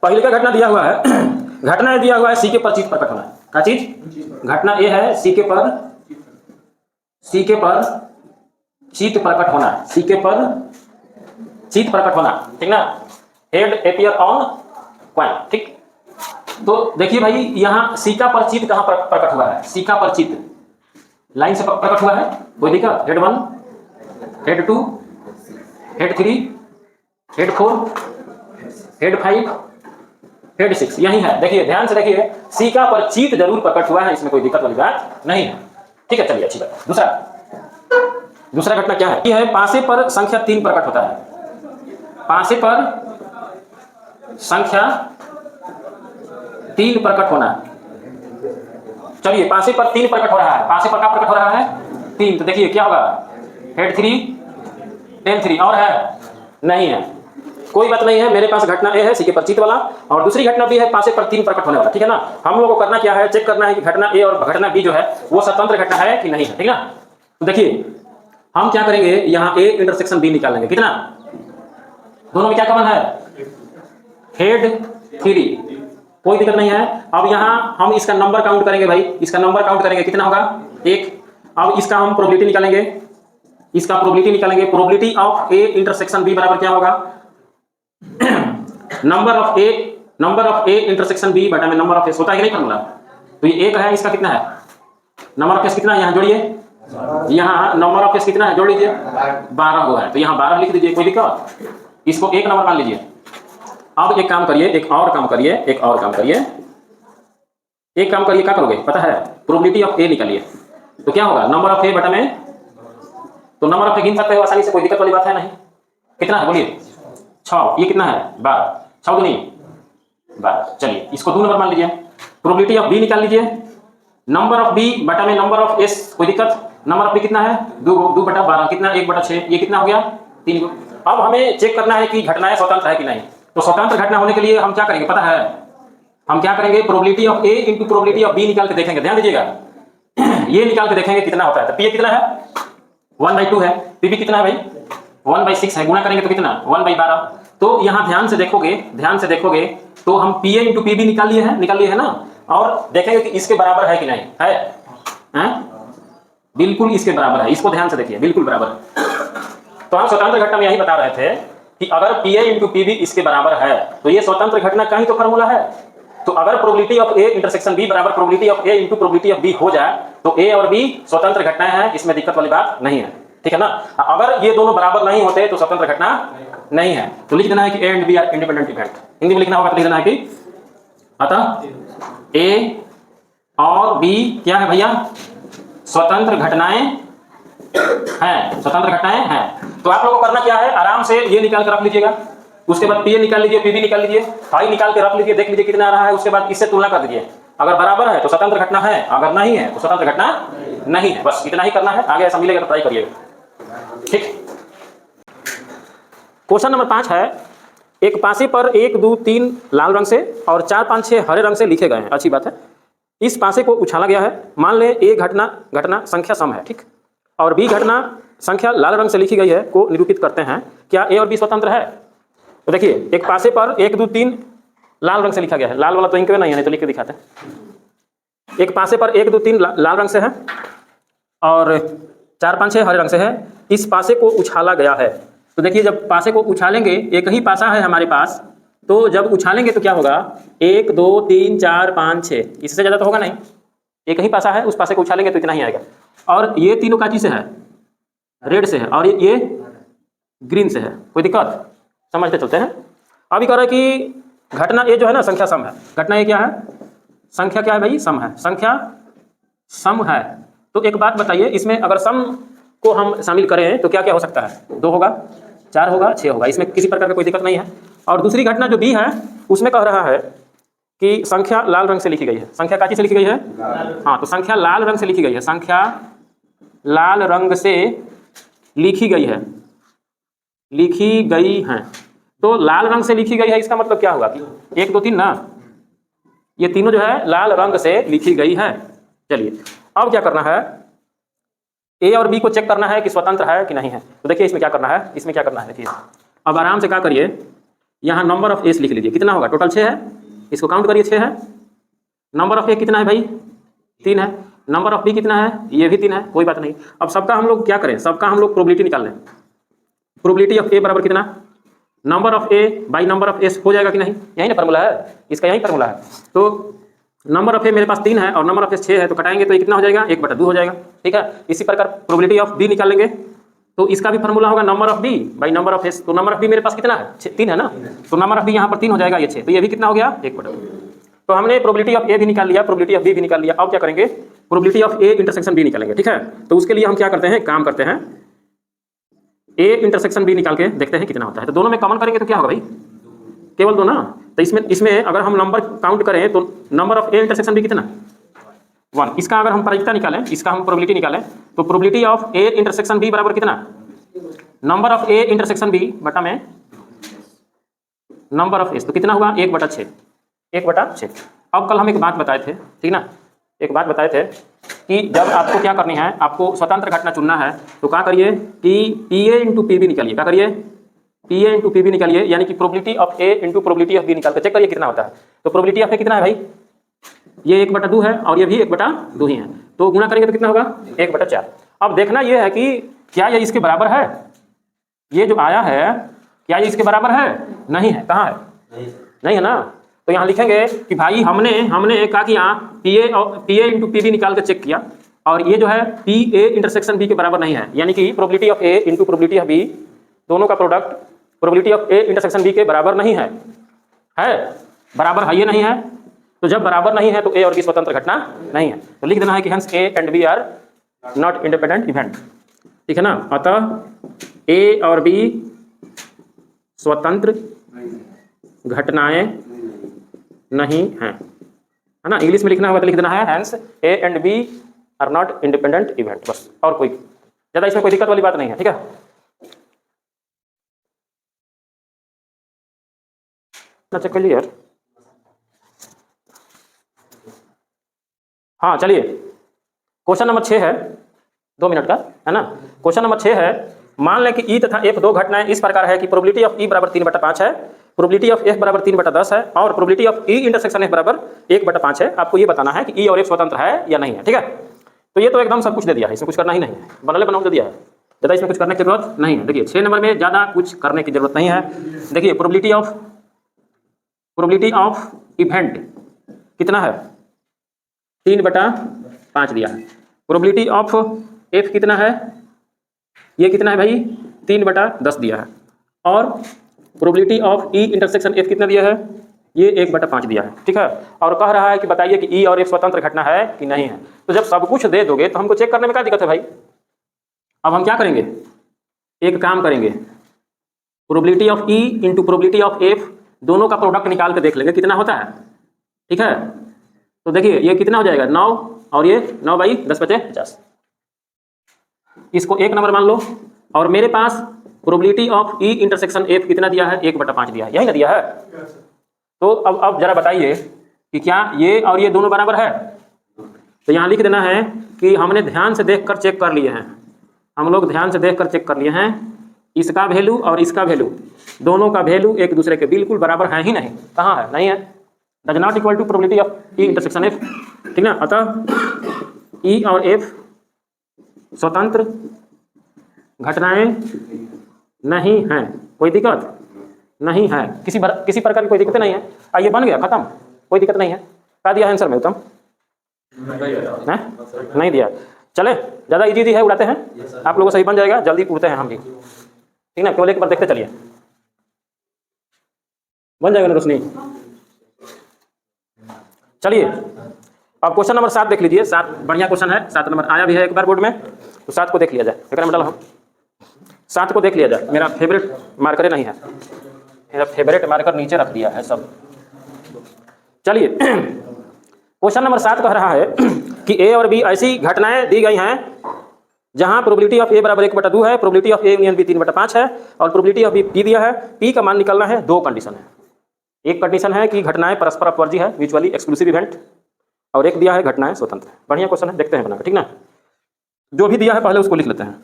पहले का घटना दिया हुआ है, घटना दिया हुआ है सिक्के पर चित्त प्रकट होना। क्या चीज? घटना ए है सिक्के पर चित्त प्रकट होना, सिक्के पर चित्त प्रकट होना, ठीक ना। हेड अपीयर ऑन कॉइन, ठीक। तो देखिए भाई, यहाँ सिक्का पर चित्त कहाँ प्रकट हुआ है? सिक्का पर चित्त लाइन से प्रकट हुआ है, कोई दिक्कत? Head 1, head 2, head 3, head 4, head 5, head 6, यही है। देखिए ध्यान से देखिए, सिक्का पर चित्त जरूर प्रकट हुआ है, इसमें कोई दिक्कत वाली बात नहीं है, ठीक है। चलिए अच्छी बात। दूसरा घटना क्या है? यह है पासे पर संख्या 3 प्रकट होता है। पासे पर संख्या 3 प्रकट होना। चलिए पासे पर 3 प्रकट हो रहा है, पासे पर क्या प्रकट हो रहा है? 3। तो देखिए क्या होगा? हेड 3, टेल 3 और है नहीं है, कोई बात नहीं है। मेरे पास घटना ए है सिक्के पर चित्त वाला, और दूसरी घटना भी है पासे पर 3 प्रकट होने वाला, ठीक है ना। हम लोगों को करना क्या है? चेक करना है कि घटना ए और घटना बी जो है वो स्वतंत्र घटना है कि नहीं है, ठीक ना। तो देखिए हम क्या करेंगे, यहाँ ए इंटरसेक्शन बी निकालेंगे। कितना? दोनों में क्या कॉमन है? हेड 3, कोई दिक्कत नहीं है। अब यहाँ हम इसका नंबर काउंट करेंगे भाई, इसका नंबर काउंट करेंगे, कितना होगा? 1। अब इसका हम प्रोबेबिलिटी निकालेंगे, इसका प्रोबेबिलिटी निकालेंगे। Probability of A intersection B बराबर क्या होगा? Number of A intersection B बटा में नंबर ऑफ एस, होता है कि नहीं फॉर्मूला? तो ये 1 है, इसका कितना है? नंबर ऑफ एस कितना है? यहाँ जोड़िए, यहाँ नंबर ऑफ एस कितना है? जोड़ लीजिए, 12 हुआ है, तो यहाँ 12 लिख दीजिए, कोई दिक्कत? इसको 1 नंबर मान लीजिए। अब एक काम करिए, एक और काम करिए, क्या करोगे पता है? प्रोबेबिलिटी ऑफ ए निकालिए, तो क्या होगा? नंबर ऑफ ए बटा में, तो नंबर ऑफ ए गिन सकते हो आसानी से, कोई दिक्कत वाली बात है नहीं। कितना है बोलिए? 6। ये कितना है? 12, 6 दूनी 12। चलिए इसको 2 नंबर मान लीजिए। प्रोबेबिलिटी ऑफ बी निकाल लीजिए, नंबर ऑफ बी बटा में नंबर ऑफ एस, कोई दिक्कत? नंबर ऑफ बी कितना है? 2 बटा 12, कितना? 1/6। ये कितना हो गया? 3। अब हमें चेक करना है कि घटनाएं स्वतंत्र है कि नहीं। तो स्वतंत्र घटना होने के लिए हम क्या करेंगे पता है, हम क्या करेंगे, probability of A into probability of B निकाल के देखेंगे। ध्यान दीजिएगा, ये निकाल के देखेंगे कितना होता है। तो पी कितना है 1/2 है, पीबी कितना है भाई 1/6 है, गुणा करेंगे तो कितना 1/12। तो यहाँ ध्यान से देखोगे तो हम पी ए इंटू पीबी निकाल लिए है ना, और देखेंगे कि इसके बराबर है कि नहीं है, बिल्कुल इसके बराबर है। इसको ध्यान से देखिए, बिल्कुल बराबर है। तो हम स्वतंत्र घटना में यही बता रहे थे कि अगर पी ए इंटू पीबी इसके बराबर है तो ये स्वतंत्र घटना का ही तो फॉर्मूला है। तो अगर probability of A intersection B बराबर probability of A into probability of B हो जाए तो ए और बी स्वतंत्र घटनाएं हैं, इसमें दिक्कत वाली बात नहीं है, ठीक है ना। अगर ये दोनों बराबर नहीं होते तो स्वतंत्र घटना नहीं है। तो लिख देना है कि A and B are independent event. Hindi में लिखना होगा तो लिख देना है कि अतः ए और बी क्या है भैया, स्वतंत्र घटनाएं हैं, स्वतंत्र घटनाएं हैं। तो आप लोगों को करना क्या है, आराम से ये निकाल कर रख लीजिएगा, उसके बाद पी ए निकाल लीजिए, पीबी निकाल लीजिए, फाई निकाल के रख लीजिए, देख लीजिए कितना आ रहा है, उसके बाद इससे तुलना कर दीजिए। अगर बराबर है तो स्वतंत्र घटना है, अगर नहीं है तो स्वतंत्र घटना नहीं है। बस इतना ही करना है, आगे ऐसा मिलेगा तो ट्राई करिएगा, ठीक। क्वेश्चन नंबर 5 है, एक पासे पर 1 2 3 लाल रंग से और 4 5 6 हरे रंग से लिखे गए हैं। अच्छी बात है। इस पासे को उछाला गया है। मान ले ए घटना संख्या सम है, ठीक, और बी घटना संख्या लाल रंग से लिखी गई है को निरूपित करते हैं। क्या ए और बी स्वतंत्र है? तो देखिए, एक पासे पर 1 2 3 लाल रंग से लिखा गया है, लाल वाला तो इंक में नहीं है, नहीं तो लिख के दिखाते हैं। एक पासे पर 1 2 3 लाल रंग से है और 4 5 6 हरे रंग से है। इस पासे को उछाला गया है। तो देखिए, जब पासे को उछालेंगे, एक ही पासा है हमारे पास, तो जब उछालेंगे तो क्या होगा, 1 2 3 4 5 6, इससे ज़्यादा तो होगा नहीं, एक ही पासा है, उस पासे को उछालेंगे तो इतना ही आएगा। और ये तीनों काची से है, रेड से है, और ये ग्रीन से है। कोई दिक्कत, समझते चलते हैं। अभी कह रहे हैं कि घटना ये जो है ना संख्या सम है। घटना ये क्या है, संख्या क्या है भाई, सम है, संख्या सम है। तो एक बात बताइए, इसमें अगर सम को हम शामिल करें तो क्या क्या हो सकता है, 2 होगा, 4 होगा, 6 होगा, इसमें किसी प्रकार का कोई दिक्कत नहीं है। और दूसरी घटना जो बी है उसमें कह रहा है कि संख्या लाल रंग से लिखी गई है। संख्या काची से लिखी गई है, हाँ, तो संख्या लाल रंग से लिखी गई है, संख्या लाल रंग से लिखी गई है, लिखी गई है। तो लाल रंग से लिखी गई है, इसका मतलब क्या होगा कि 1 2 3 ना, ये तीनों जो है लाल रंग से लिखी गई है। चलिए, अब क्या करना है, ए और बी को चेक करना है कि स्वतंत्र है कि नहीं है। तो देखिए इसमें क्या करना है, देखिए अब आराम से क्या करिए, यहाँ नंबर ऑफ एस लिख लीजिए। कितना होगा, टोटल 6 है, इसको काउंट करिए, 6 है। नंबर ऑफ ए कितना है भाई, 3 है। नंबर ऑफ बी कितना है, ये भी 3 है, कोई बात नहीं। अब सबका हम लोग क्या करें, सबका हम लोग प्रोबेबिलिटी निकाल लें। प्रोबेबिलिटी ऑफ ए बराबर कितना, number of A by number of S हो जाएगा कि नहीं, यही ना फार्मूला है, इसका यही फार्मूला है। तो नंबर ऑफ ए मेरे पास 3 है और नंबर ऑफ एस 6 है, तो कटाएंगे तो ये कितना हो जाएगा, 1/2 हो जाएगा, ठीक है। इसी प्रकार प्रोबेबिलिटी ऑफ बी निकालेंगे तो इसका भी फार्मूला होगा number of B by number of S. तो नंबर ऑफ बी मेरे पास कितना है, 3 है ना, तो नंबर ऑफ बी यहाँ पर 3 हो जाएगा, ये 6, तो ये भी कितना हो गया, 1/2। तो हमने प्रोबेबिलिटी ऑफ ए भी निकाल लिया, प्रोबेबिलिटी ऑफ बी भी निकाल लिया। अब क्या करेंगे, probability of A intersection B निकालेंगे, ठीक है। तो उसके लिए हम क्या करते हैं, काम करते हैं, ए इंटरसेक्शन बी निकाल के देखते हैं कितना होता है। तो दोनों में कॉमन करेंगे तो क्या होगा भाई, केवल 2 ना। तो इसमें अगर हम नंबर काउंट करें तो number of A intersection B कितना, 1। इसका अगर हम प्रायिकता निकालें, इसका हम प्रोबेबिलिटी निकालें, तो probability of A intersection B बराबर कितना, number of A intersection B बटा में नंबर ऑफ एस, तो कितना हुआ, 1/6, 1/6। अब कल हम एक बात बताए थे, ठीक ना, एक बात बताए थे कि जब आपको क्या करनी है, आपको स्वतंत्र घटना चुनना है तो क्या करिए कि P A into P B निकालिए। क्या करिए, P A into P B निकालिए, यानी कि probability of A into probability of B निकाल कर चेक करिए कितना होता है। तो प्रोबेबिलिटी ऑफ ए कितना है भाई, ये 1/2 है और ये भी 1/2 ही है, तो गुणा करेंगे तो कितना होगा, 1/4। अब देखना ये है कि क्या ये इसके बराबर है, ये जो आया है क्या ये इसके बराबर है, नहीं है, कहाँ है, नहीं है ना। तो यहाँ लिखेंगे कि भाई हमने क्या किया, P A into P B निकाल कर चेक किया और ये जो है पी ए इंटरसेक्शन बी के बराबर नहीं है, यानी कि probability of A into probability of B दोनों का product probability of A intersection B के बराबर नहीं है, बराबर है, ये नहीं है। तो जब बराबर नहीं है तो ए और बी स्वतंत्र घटना नहीं है। तो लिख देना है कि hence A and B are not independent event, ठीक है ना। अतः ए और बी स्वतंत्र घटनाएं नहीं हैं, है ना। इंग्लिश में लिखना होगा तो लिख देना है hence A and B are not independent event, बस, और कोई ज़्यादा इसमें कोई दिक्कत वाली बात नहीं है, ठीक है। ना चेक कर लिए यार। हाँ चलिए, क्वेश्चन नंबर 6 है, 2 मिनट का है ना। क्वेश्चन नंबर 6 है, मान लें कि ई तथा एफ दो घटनाएं इस प्रकार है कि प्रोबेबिलिटी ऑफ ई बराबर 3/5 है, प्रोबेबिलिटी ऑफ एफ बराबर 3/10 है और probability of E intersection F बराबर 1/5 है। आपको ये बताना है कि ई और एफ स्वतंत्र है या नहीं है, ठीक है। तो ये तो एकदम सब कुछ दे दिया है, इसमें कुछ करना ही नहीं है, बनले बनाओ दे दिया है, ज़्यादा इसमें कुछ करने की जरूरत नहीं है। देखिए 6 नंबर में ज़्यादा कुछ करने की जरूरत नहीं है। देखिए प्रोबेबिलिटी ऑफ इवेंट कितना है, 3/5 दिया है। प्रोबेबिलिटी ऑफ एफ कितना है, ये कितना है भाई, 3/10 दिया है। और probability of E intersection F कितना दिया है, ये 1/5 दिया है, ठीक है। और कह रहा है कि बताइए कि ई और एफ स्वतंत्र घटना है कि नहीं है। तो जब सब कुछ दे दोगे तो हमको चेक करने में क्या दिक्कत है भाई। अब हम क्या करेंगे, एक काम करेंगे, probability of E into probability of F दोनों का प्रोडक्ट निकाल के देख लेंगे कितना होता है, ठीक है। तो देखिए ये कितना हो जाएगा, 9 और ये 9/10/50। इसको 1 नंबर मान लो। और मेरे पास probability of E intersection F कितना दिया है, 1/5 दिया है, यही ना दिया है। तो अब जरा बताइए कि क्या ये और ये दोनों बराबर है। तो यहाँ लिख देना है कि हमने ध्यान से देखकर चेक कर लिए हैं, हम लोग ध्यान से देखकर चेक कर लिए हैं, इसका वैल्यू और इसका वैल्यू दोनों का वैल्यू एक दूसरे के बिल्कुल बराबर है ही नहीं। कहाँ है, नहीं है, does not equal to probability of E intersection F, ठीक ना। अतः ई और एफ स्वतंत्र घटनाएं नहीं हैं, कोई दिक्कत नहीं है, किसी प्रकार की कोई दिक्कत नहीं है। ये बन गया, खत्म, कोई दिक्कत नहीं है। क्या दिया है आंसर में उत्तम, नहीं दिया। चले ज़्यादा इजी है, उड़ाते हैं, आप लोगों से ही बन जाएगा, जल्दी उड़ते हैं हम भी, ठीक ना। केवल एक बार देखते चलिए, बन जाएगा ना रोशनी। चलिए अब क्वेश्चन नंबर 7 देख लीजिए। 7 बढ़िया क्वेश्चन है, 7 नंबर आया भी है एक बार बोर्ड में, तो 7 को देख लिया जाए। एक डाला हम 7 को देख लिया जाए। मेरा फेवरेट मार्कर नहीं है, मेरा फेवरेट मार्कर नीचे रख दिया है सब। चलिए क्वेश्चन नंबर 7 कह रहा है कि ए और बी ऐसी घटनाएं दी गई हैं जहां प्रोबेबिलिटी ऑफ ए बराबर 1/2 है, probability of A union B 3/5 है और प्रोबेबिलिटी ऑफ बी पी दिया है। पी का मान निकालना है। 2 कंडीशन है, एक कंडीशन है कि घटनाएं परस्पर अपवर्जी है, म्यूचुअली एक्सक्लूसिव इवेंट, और एक दिया है घटनाएं स्वतंत्र। बढ़िया क्वेश्चन है, देखते हैं बनाकर, ठीक ना। जो भी दिया है पहले उसको लिख लेते हैं,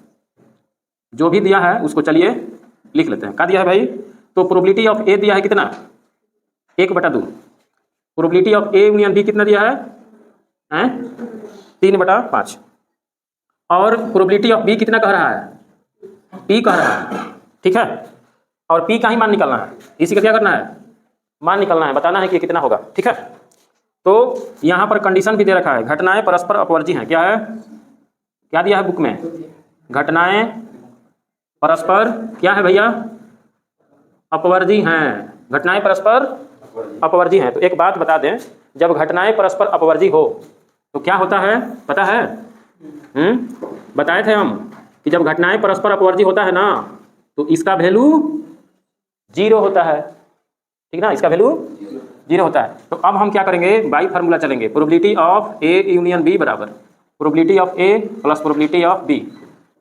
जो भी दिया है उसको चलिए लिख लेते हैं। क्या दिया है भाई, तो प्रोबेबिलिटी ऑफ ए दिया है कितना, 1/2। Probability of A union B कितना दिया है, 3/5। और प्रोबेबिलिटी ऑफ बी कितना कह रहा है, पी कह रहा है, ठीक है। और पी का ही मान निकालना है, इसी का क्या करना है, मान निकालना है, बताना है कि कितना होगा, ठीक है। तो यहाँ पर कंडीशन भी दे रखा है, घटनाएं परस्पर अपवर्जी हैं। क्या है, क्या दिया है बुक में, घटनाएं परस्पर क्या है भैया, अपवर्जी हैं। घटनाएं परस्पर अपवर्जी हैं। तो एक बात बता दें, जब घटनाएं परस्पर अपवर्जी हो तो क्या होता है पता है, बताए थे हम कि जब घटनाएं परस्पर अपवर्जी होता है ना तो इसका वैल्यू 0 होता है, ठीक ना, इसका वैल्यू 0 होता है। तो अब हम क्या करेंगे, बाई फार्मूला चलेंगे। Probability of A union B बराबर probability of A plus probability of B.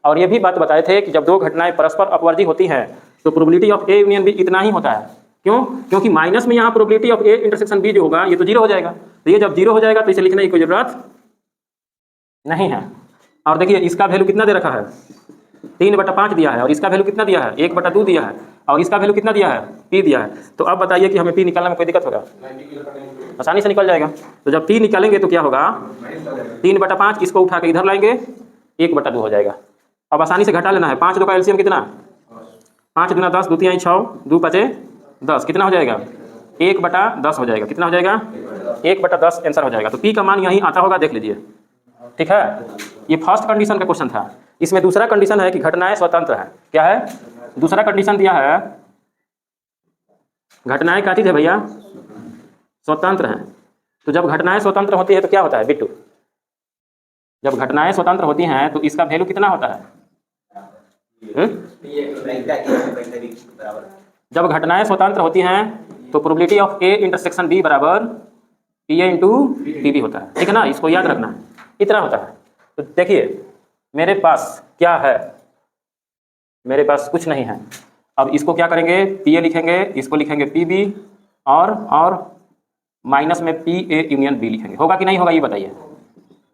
और ये भी बात बताए थे कि जब दो घटनाएं परस्पर अपवर्जी होती हैं तो probability of A union B इतना ही होता है। क्यों, क्योंकि माइनस में यहाँ probability of A intersection B जो होगा ये तो 0 हो जाएगा। तो ये जब 0 हो जाएगा तो इसे लिखने की कोई जरूरत नहीं है। और देखिए इसका वैल्यू कितना दे रखा है, 3/5 दिया है, और इसका वैल्यू कितना दिया है, 1/2 दिया है, और इसका वैल्यू कितना दिया है, पी दिया है। तो अब बताइए कि हमें पी निकालने में कोई दिक्कत होगा, आसानी से निकल जाएगा। तो जब पी निकालेंगे तो क्या होगा, 3/5, इसको उठा के इधर लाएंगे, 1/2 हो जाएगा। अब आसानी से घटा लेना है, 5 2 का एलसीएम कितना, 5 दूना 10, 2 तिहाई 6, 2 5 10, कितना हो जाएगा, 1/10 हो जाएगा। कितना हो जाएगा, 1/10 आंसर हो जाएगा। तो पी का मान यहीं आता होगा, देख लीजिए, ठीक है। ये फर्स्ट कंडीशन का क्वेश्चन था। इसमें दूसरा कंडीशन है कि घटनाएं स्वतंत्र है। क्या है, दूसरा कंडीशन दिया है, घटनाएं क्या चीज है भैया, स्वतंत्र हैं। तो जब घटनाएं स्वतंत्र होती है तो क्या होता है बिट्टू, जब घटनाएं स्वतंत्र होती हैं तो इसका वैल्यू कितना होता है, जब घटनाएं स्वतंत्र होती हैं तो probability of A intersection B बराबर P A into P B होता है, ठीक है ना। इसको याद रखना है, इतना होता है। तो देखिए मेरे पास क्या है, मेरे पास कुछ नहीं है। अब इसको क्या करेंगे, पी ए लिखेंगे, इसको लिखेंगे पी बी, और माइनस में पी ए यूनियन बी लिखेंगे। होगा कि नहीं होगा ये बताइए,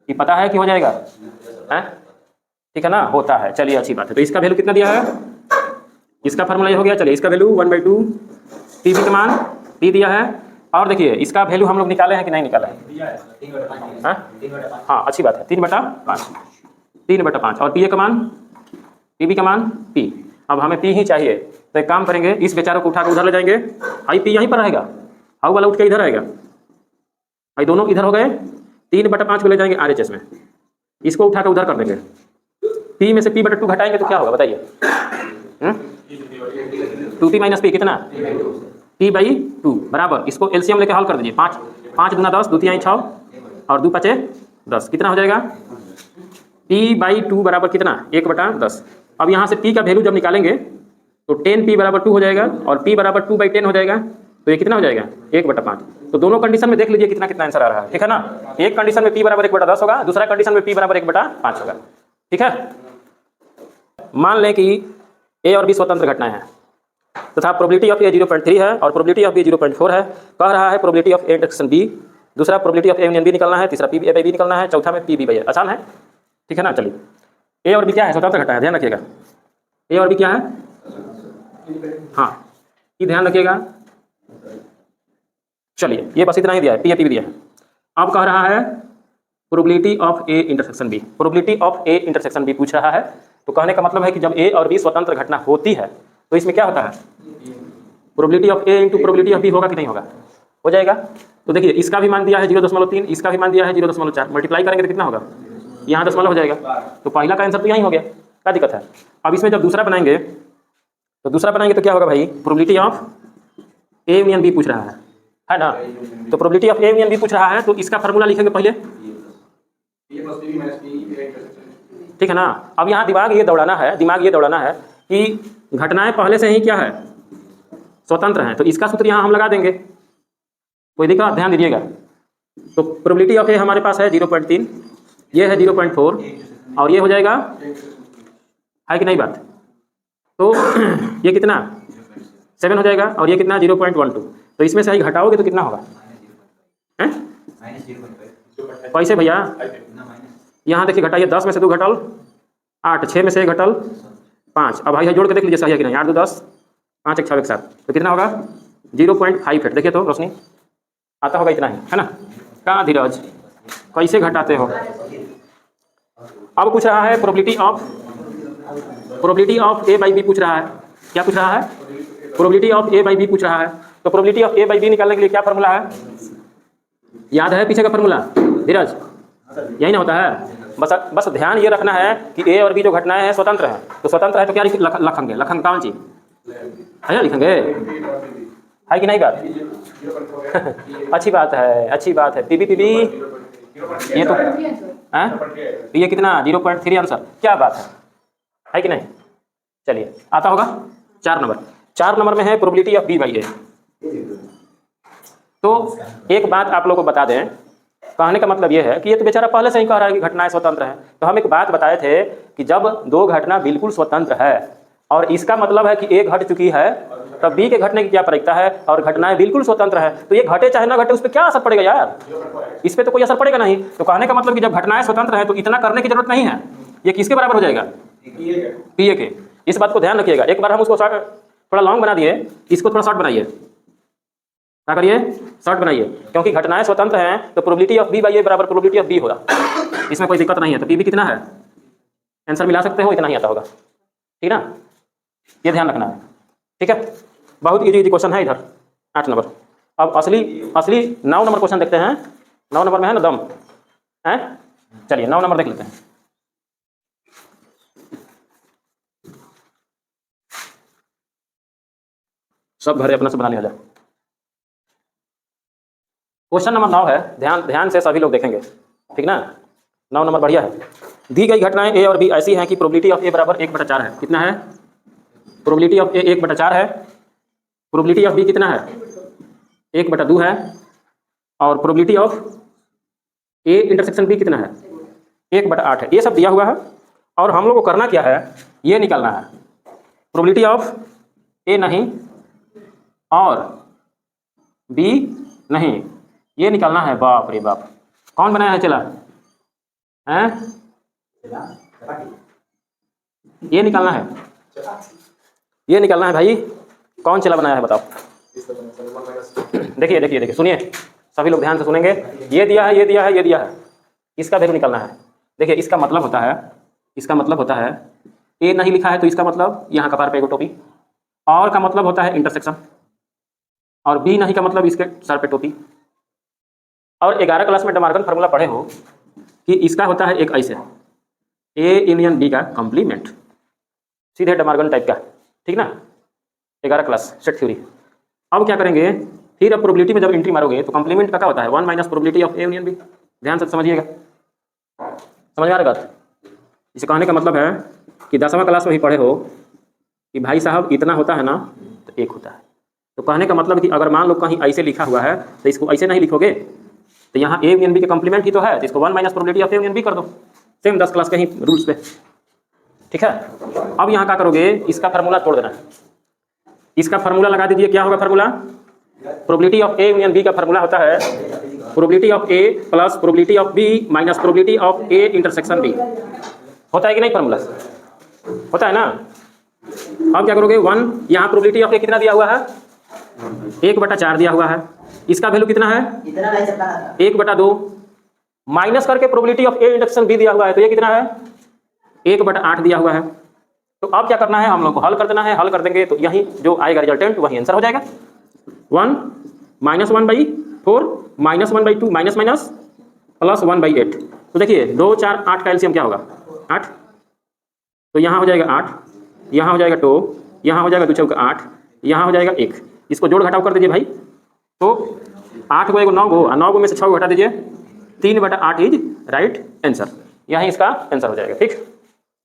ये पता है कि हो जाएगा? हैं? ठीक है ना, होता है। चलिए अच्छी बात है। तो इसका वैल्यू कितना दिया है? इसका फार्मूला ये हो गया। चलिए इसका वैल्यू 1/2 पी बी का मान पी दिया है। और देखिए इसका वैल्यू हम लोग निकाले हैं कि नहीं निकाला है? हाँ अच्छी बात है, 3/5 3/5 और पी ए का मान पी बी का मान पी। अब हमें पी ही चाहिए, तो एक काम करेंगे, इस बेचारों को उठा कर उधर ले जाएंगे। हाई पी यहीं पर रहेगा, हाउ वाला उठ के इधर आएगा, भाई दोनों इधर हो गए। 3/5 को ले जाएंगे RHS में, इसको उठा कर उधर कर देंगे। पी में से p/2 घटाएंगे तो क्या होगा बताइए? 2p - p कितना? p/2 बराबर, इसको एलसीएम लेके हल कर दीजिए। 5 दूना 10, 2 तिहाई 6 और 2 5 10, कितना हो जाएगा? p/2 बराबर कितना? 1/10। अब यहाँ से p का वैल्यू जब निकालेंगे तो 10p = 2 हो जाएगा और p = 2/10 हो जाएगा। तो ये कितना हो जाएगा? 1/5। तो दोनों कंडीशन में देख लीजिए कितना कितना आंसर आ रहा है। ठीक है ना, एक कंडीशन में p = 1/10 होगा, दूसरा कंडीशन में p = 1/5 होगा। ठीक है, मान लें कि a और b स्वतंत्र घटनाएं हैं तथा प्रोबेबिलिटी ऑफ a 0.3 है और प्रोबेबिलिटी ऑफ b 0.4 है। कह रहा है probability of a intersection b, दूसरा probability of a union b निकलना है, तीसरा p/b निकलना है, चौथा में p/b। आसान है। ठीक है ना, चलिए a और b क्या है? स्वतंत्र घटना है, ध्यान रखिएगा। a और b क्या है? हाँ ये ध्यान रखिएगा। चलिए ये बस इतना ही दिया है, p/p दिया है। अब कह रहा है probability of a intersection b, probability of a intersection b पूछ रहा है। तो कहने का मतलब है कि जब a और b स्वतंत्र घटना होती है तो इसमें क्या होता है? Probability of a into probability of b होगा कि नहीं होगा? हो जाएगा। तो देखिए इसका भी मान दिया है 0.3, इसका भी मान दिया है 0.4, मल्टीप्लाई करेंगे तो कितना होगा? यहाँ दशमलव हो जाएगा। तो पहला का आंसर तो यही हो गया, क्या दिक्कत है? अब इसमें जब दूसरा बनाएंगे तो क्या होगा भाई? Probability of a union b पूछ रहा है ना? तो probability of a union b पूछ रहा है, तो इसका फार्मूला लिखेंगे पहले। ठीक है ना, अब यहाँ दिमाग ये दौड़ाना है कि घटनाएं पहले से ही क्या है? स्वतंत्र हैं। तो इसका सूत्र यहाँ हम लगा देंगे, कोई दिक्कत? ध्यान दीजिएगा। तो प्रोबेबिलिटी ऑफ ए हमारे पास है 0.3, ये है 0.4 और ये हो जाएगा, है कि नहीं बात? तो ये कितना? 7 हो जाएगा और ये कितना? 0.12। तो इसमें से ही घटाओगे तो कितना होगा? हैं? कैसे भैया? यहाँ देखिए घटाइए, 10 में से 2 घटल 8, 6 में से 1 घटल 5। अब भाई जोड़ के देख लीजिए सही है कि नहीं। 8 2 10, 5 1 6 1 7, तो कितना होगा? 0.58। देखिए तो रोशनी आता होगा इतना ही, है ना? कहाँ धीरज, कैसे घटाते हो? अब पूछ रहा है प्रोबेबिलिटी ऑफ a/b पूछ रहा है। क्या पूछ रहा है? प्रोबेबिलिटी ऑफ a/b पूछ रहा है। तो प्रोबेबिलिटी ऑफ a/b निकालने के लिए क्या फार्मूला है? याद है पीछे का फार्मूला धीरज? यही ना होता है। बस ध्यान ये रखना है कि a और b जो घटनाएं हैं स्वतंत्र हैं। तो स्वतंत्र है तो क्या लिखेंगे? कौन चीज है लिखेंगे, है कि नहीं बात? अच्छी बात है। p/b ये तो है, ये कितना? 0.3 आंसर। क्या बात है कि नहीं? चलिए आता होगा 4 नंबर में है प्रोबेबिलिटी ऑफ b/a। तो एक बात आप लोगों को बता दें, कहने का मतलब ये है कि ये तो बेचारा पहले से ही कह रहा है कि घटनाएं स्वतंत्र हैं। तो हम एक बात बताए थे कि जब 2 घटना बिल्कुल स्वतंत्र है और इसका मतलब है कि A घट चुकी है, तब B के घटने की क्या प्रायिकता है? और घटनाएं बिल्कुल स्वतंत्र है, तो ये घटे चाहे ना घटे उस पर क्या असर पड़ेगा यार? इस पर तो कोई असर पड़ेगा नहीं। तो कहने का मतलब कि जब घटनाएं स्वतंत्र है तो इतना करने की जरूरत नहीं है। ये किसके बराबर हो जाएगा? P/A के। इस बात को ध्यान रखिएगा। एक बार हम उसको थोड़ा लॉन्ग बना दिए, इसको थोड़ा शॉर्ट बनाइए। क्या करिए? शॉर्ट बनाइए, क्योंकि घटनाएं स्वतंत्र हैं तो प्रोबेबिलिटी ऑफ b/a बराबर प्रोबेबिलिटी ऑफ b होगा। इसमें कोई दिक्कत नहीं है। तो p/b कितना है? आंसर मिला सकते हो, इतना ही आता होगा। ठीक ना, ये ध्यान रखना है। ठीक है, बहुत इजी क्वेश्चन है इधर 8 नंबर। अब असली 9 नंबर क्वेश्चन देखते हैं। 9 नंबर में है ना दम है। चलिए 9 नंबर देख लेते हैं। सब घरे अपना से बना लिया जाए। क्वेश्चन नंबर 9 है, ध्यान से सभी लोग देखेंगे। ठीक ना, 9 नंबर बढ़िया है। दी गई घटनाएं a और b ऐसी हैं कि प्रोबेबिलिटी ऑफ a बराबर 1/4 है। कितना है? प्रोबेबिलिटी ऑफ a 1/4 है। प्रोबेबिलिटी ऑफ b कितना है? 1/2 है। और probability of a intersection b कितना है? 1/8 है। ये सब दिया हुआ है और हम लोग को करना क्या है? ये निकालना है प्रोबेबिलिटी ऑफ a नहीं और बी नहीं, ये निकालना है। बाप रे बाप, कौन बनाया है चला हैं? ये निकालना है, ये निकालना है भाई। कौन चला बनाया है बताओ। देखिए देखिए देखिए, सुनिए सभी लोग ध्यान से सुनेंगे। ये दिया है, ये दिया है, ये दिया है, इसका वैल्यू निकालना है। देखिए इसका मतलब होता है, इसका मतलब होता है ए नहीं लिखा है तो इसका मतलब यहाँ कपार पे एगो टोपी, और का मतलब होता है इंटरसेक्शन, और बी नहीं का मतलब इसके सर पे टोपी। और 11 क्लास में डमार्गन फार्मूला पढ़े हो कि इसका होता है एक ऐसे ए यूनियन बी का कॉम्प्लीमेंट, सीधे डमार्गन टाइप का, ठीक ना, 11 क्लास सेट थ्योरी। अब क्या करेंगे फिर, अब प्रोबेबिलिटी में जब एंट्री मारोगे तो कॉम्प्लीमेंट का क्या होता है 1 minus probability of A union B. ध्यान से समझिएगा, समझ में आ रहा बात। इसे कहने का मतलब है कि 10वां क्लास में ही पढ़े हो कि भाई साहब इतना होता है ना तो एक होता है। तो कहने का मतलब कि अगर मान लो कहीं ऐसे लिखा हुआ है तो इसको ऐसे नहीं लिखोगे, तो यहाँ ए यूनियन बी के कॉम्प्लीमेंट ही तो है, तो इसको 1 minus probability of A union B कर दो, सेम 10 क्लास के ही रूल्स पे, ठीक है। अब यहाँ क्या करोगे, इसका फार्मूला तोड़ देना, इसका फार्मूला लगा दीजिए। क्या होगा formula, probability of A union B का फार्मूला होता है probability of A plus probability of B minus probability of A intersection B. होता है कि नहीं फार्मूला, होता है ना। अब क्या करोगे 1, यहाँ प्रोबेबिलिटी ऑफ ए कितना दिया हुआ है 1/4 दिया हुआ है, इसका वैल्यू कितना है 1/2, माइनस करके probability of A intersection B दिया हुआ है तो ये कितना है 1/8 दिया हुआ है। तो अब क्या करना है, हम लोग को हल कर देना है। हल कर देंगे तो यही जो आएगा रिजल्टेंट वही आंसर हो जाएगा। 1 minus 1/4 minus 1/2 minus minus plus 1/8। तो देखिए 2 4 8 का एलसीएम क्या होगा 8, तो यहाँ हो जाएगा 8, यहाँ हो जाएगा 2, यहाँ हो जाएगा 2 चौका 8, यहाँ हो जाएगा 1। इसको जोड़ घटाव कर दीजिए भाई, तो 8 को 9 को 9 को में से 6 को घटा दीजिए, 3/8 इज राइट आंसर। यही इसका आंसर हो जाएगा, ठीक।